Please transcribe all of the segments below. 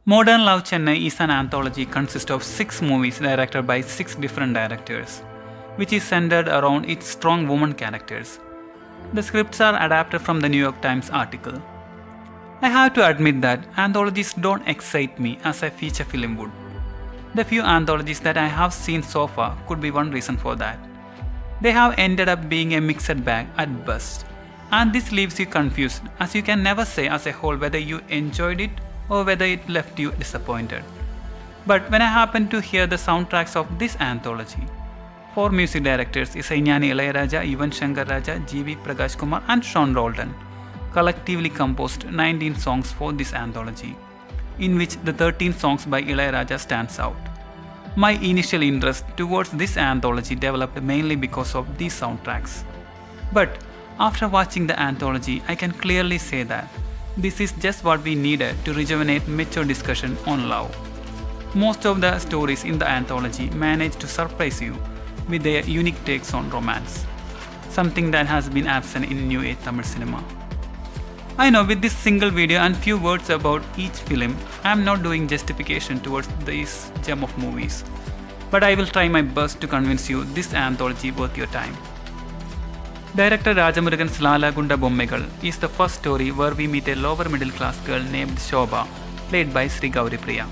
Modern Love Chennai is an anthology consisting of 6 movies directed by 6 different directors, which is centered around its strong woman characters. The scripts are adapted from the New York Times article. I have to admit that anthologies don't excite me as a feature film would. The few anthologies that I have seen so far could be one reason for that. They have ended up being a mixed bag at best, and this leaves you confused as you can never say as a whole whether you enjoyed it or whether it left you disappointed. But when I happened to hear the soundtracks of this anthology, 4 music directors Isaiyani Ilayaraja, Yuvan Shankar Raja, G.V. Prakash Kumar and Sean Roldan collectively composed 19 songs for this anthology, in which the 13 songs by Ilayaraja stands out. My initial interest towards this anthology developed mainly because of these soundtracks. But after watching the anthology, I can clearly say that this is just what we needed to rejuvenate mature discussion on love. Most of the stories in the anthology manage to surprise you with their unique takes on romance, something that has been absent in New Age Tamil cinema. I know with this single video and few words about each film, I am not doing justification towards this gem of movies, but I will try my best to convince you this anthology worth your time. Director Rajamurugan's Lalagunda Bommaigal is the first story where we meet a lower middle class girl named Shobha, played by Sri Gauri Priya.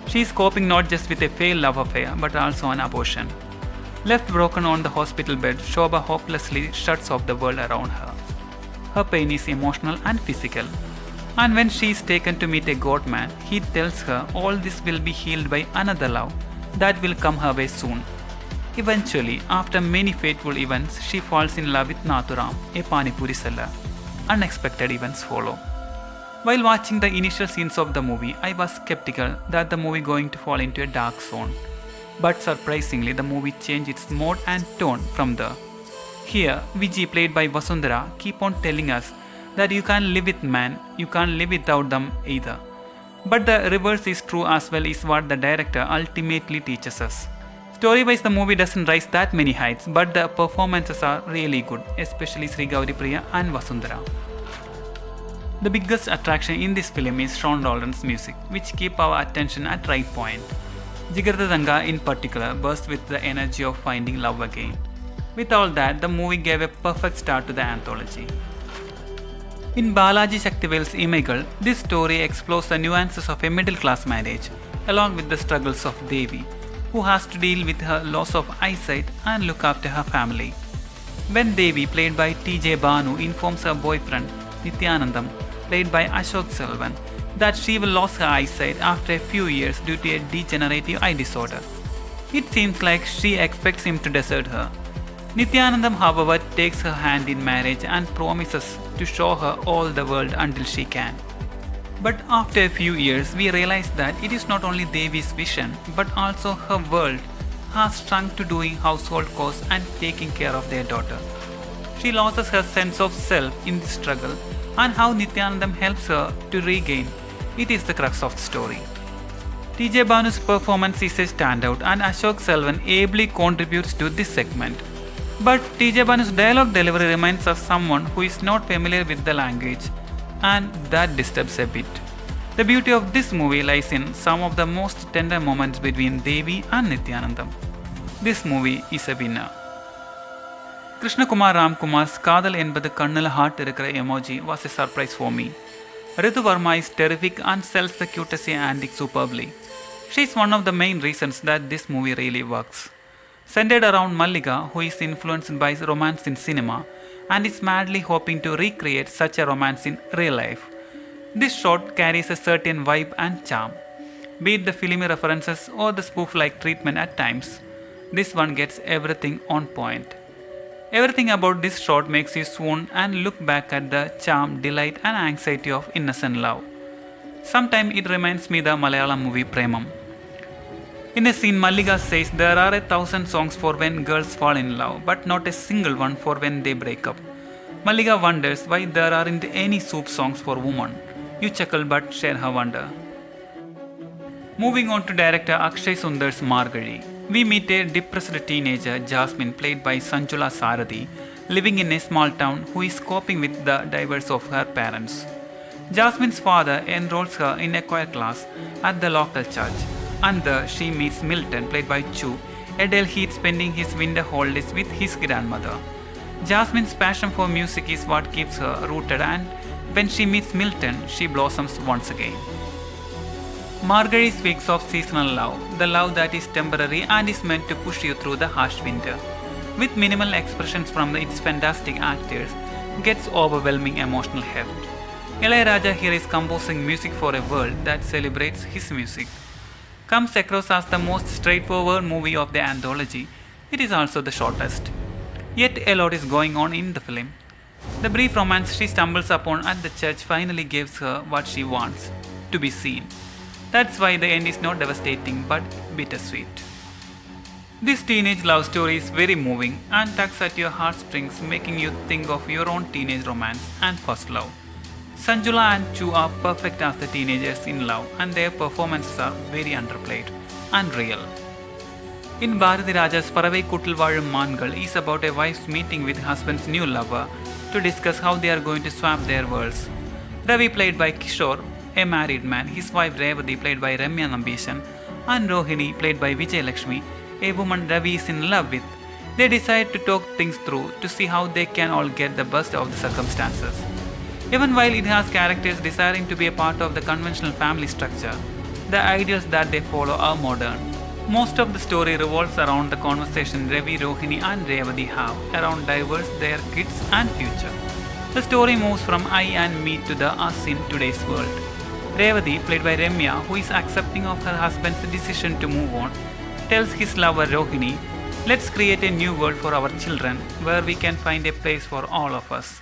She is coping not just with a failed love affair but also an abortion. Left broken on the hospital bed, Shobha hopelessly shuts off the world around her. Her pain is emotional and physical, and when she is taken to meet a god man, he tells her all this will be healed by another love that will come her way soon. Eventually, after many fateful events, she falls in love with Nathuram, a Panipuri seller. Unexpected events follow. While watching the initial scenes of the movie, I was skeptical that the movie going to fall into a dark zone. But surprisingly, the movie changed its mode and tone from there. Here, Vijay, played by Vasundhara, keep on telling us that you can't live with men, you can't live without them either. But the reverse is true as well, is what the director ultimately teaches us. Story-wise, the movie doesn't rise that many heights, but the performances are really good, especially Sri Gauri Priya and Vasundhara. The biggest attraction in this film is Sean Roldan's music, which keep our attention at right point. Jigarda Danga in particular bursts with the energy of finding love again. With all that, the movie gave a perfect start to the anthology. In Balaji Shaktivel's Imaigal, this story explores the nuances of a middle-class marriage, along with the struggles of Devi, who has to deal with her loss of eyesight and look after her family. When Devi, played by T.J. Banu, informs her boyfriend, Nityanandam, played by Ashok Selvan, that she will lose her eyesight after a few years due to a degenerative eye disorder, it seems like she expects him to desert her. Nityanandam, however, takes her hand in marriage and promises to show her all the world until she can. But after a few years, we realize that it is not only Devi's vision, but also her world has shrunk to doing household chores and taking care of their daughter. She loses her sense of self in this struggle, and how Nityanandam helps her to regain it is the crux of the story. T.J. Banu's performance is a standout, and Ashok Selvan ably contributes to this segment. But T.J. Banu's dialogue delivery reminds us someone who is not familiar with the language, and that disturbs a bit. The beauty of this movie lies in some of the most tender moments between Devi and Nityanandam. This movie is a winner. Krishna Kumar Ramkumar's Kaadhal Enbadhu Kannula heart irukkura emoji was a surprise for me. Ritu Varma is terrific and sells the cutesy antic superbly. She is one of the main reasons that this movie really works. Centered around Mallika, who is influenced by romance in cinema and is madly hoping to recreate such a romance in real life. This short carries a certain vibe and charm, be it the filmy references or the spoof-like treatment at times. This one gets everything on point. Everything about this short makes you swoon and look back at the charm, delight and anxiety of innocent love. Sometimes it reminds me the Malayalam movie Premam. In a scene, Mallika says there are 1,000 songs for when girls fall in love, but not a single one for when they break up. Mallika wonders why there aren't any soup songs for women. You chuckle but share her wonder. Moving on to director Akshay Sundar's Margazhi, we meet a depressed teenager, Jasmine, played by Sanjula Sarathi, living in a small town who is coping with the divorce of her parents. Jasmine's father enrolls her in a choir class at the local church, and there she meets Milton, played by Chu, a Delhi spending his winter holidays with his grandmother. Jasmine's passion for music is what keeps her rooted, and when she meets Milton, she blossoms once again. Margazhi speaks of seasonal love, the love that is temporary and is meant to push you through the harsh winter. With minimal expressions from its fantastic actors, gets overwhelming emotional heft. Ilayaraja here is composing music for a world that celebrates his music. Comes across as the most straightforward movie of the anthology, it is also the shortest. Yet a lot is going on in the film. The brief romance she stumbles upon at the church finally gives her what she wants, to be seen. That's why the end is not devastating but bittersweet. This teenage love story is very moving and tugs at your heartstrings, making you think of your own teenage romance and first love. Sanjula and Chu are perfect as the teenagers in love, and their performances are very underplayed and real. In Bharati Raja's Paravai Kootil Vaazhum Maangal is about a wife's meeting with husband's new lover to discuss how they are going to swap their worlds. Ravi, played by Kishore, a married man, his wife Revati, played by Ramya Nambishan, and Rohini, played by Vijay Lakshmi, a woman Ravi is in love with. They decide to talk things through to see how they can all get the best of the circumstances. Even while it has characters desiring to be a part of the conventional family structure, the ideals that they follow are modern. Most of the story revolves around the conversation Ravi, Rohini and Revati have around divorce, their kids and future. The story moves from I and me to the us in today's world. Revati, played by Ramya, who is accepting of her husband's decision to move on, tells his lover Rohini, "Let's create a new world for our children where we can find a place for all of us."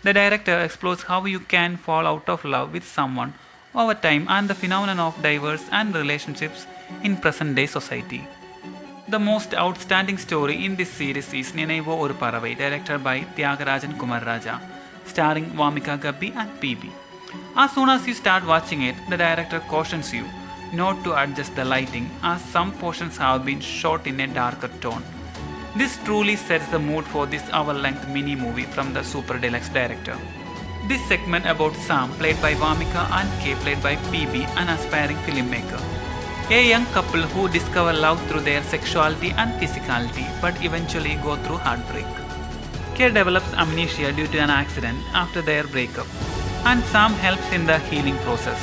The director explores how you can fall out of love with someone over time and the phenomenon of divorce and relationships in present-day society. The most outstanding story in this series is Ninaivo Oru Paravai, directed by Tyagarajan Kumarraja, starring Vamika Gabbi and PB. As soon as you start watching it, the director cautions you not to adjust the lighting, as some portions have been shot in a darker tone. This truly sets the mood for this hour-length mini-movie from the super deluxe director. This segment about Sam, played by Vamika, and Kay, played by PB, an aspiring filmmaker. A young couple who discover love through their sexuality and physicality, but eventually go through heartbreak. Kay develops amnesia due to an accident after their breakup, and Sam helps in the healing process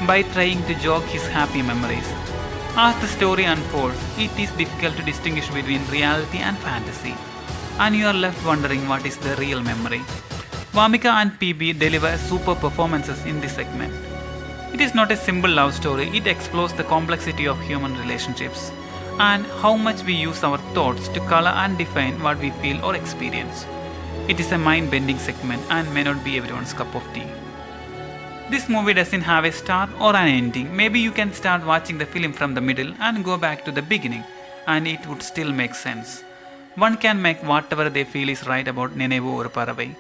by trying to jog his happy memories. As the story unfolds, it is difficult to distinguish between reality and fantasy, and you are left wondering what is the real memory. Vamika and PB deliver super performances in this segment. It is not a simple love story, it explores the complexity of human relationships and how much we use our thoughts to color and define what we feel or experience. It is a mind-bending segment and may not be everyone's cup of tea. This movie doesn't have a start or an ending. Maybe you can start watching the film from the middle and go back to the beginning, and it would still make sense. One can make whatever they feel is right about Ninaivo Oru Paravai.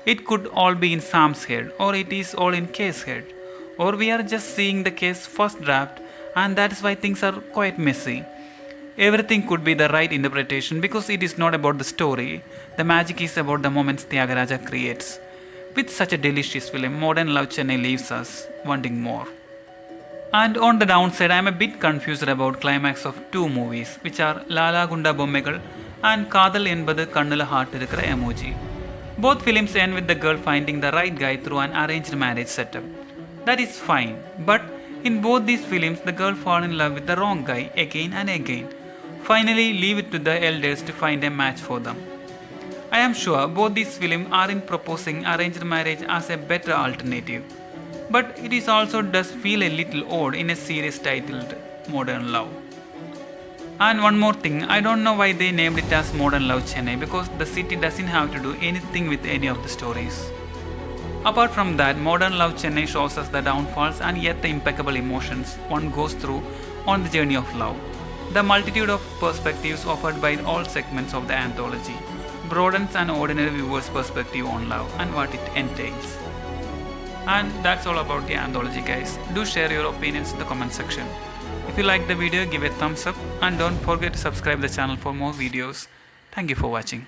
It could all be in Sam's head, or it is all in Kay's head, or we are just seeing the Kay's first draft, and that is why things are quite messy. Everything could be the right interpretation because it is not about the story. The magic is about the moments Tyagaraja creates. With such a delicious film, Modern Love Chennai leaves us wanting more. And on the downside, I am a bit confused about climax of two movies, which are Lalagunda Bommaigal and Kaadhal Enbadhu Kannula Heart Irukkura emoji. Both films end with the girl finding the right guy through an arranged marriage setup. That is fine, but in both these films, the girl falls in love with the wrong guy again and again. Finally, leave it to the elders to find a match for them. I am sure both these films are in proposing arranged marriage as a better alternative, but it is also does feel a little odd in a series titled Modern Love. And one more thing, I don't know why they named it as Modern Love Chennai, because the city doesn't have to do anything with any of the stories. Apart from that, Modern Love Chennai shows us the downfalls and yet the impeccable emotions one goes through on the journey of love. The multitude of perspectives offered by all segments of the anthology broadens an ordinary viewer's perspective on love and what it entails. And that's all about the anthology, guys. Do share your opinions in the comment section. If you like the video, give a thumbs up and don't forget to subscribe the channel for more videos. Thank you for watching.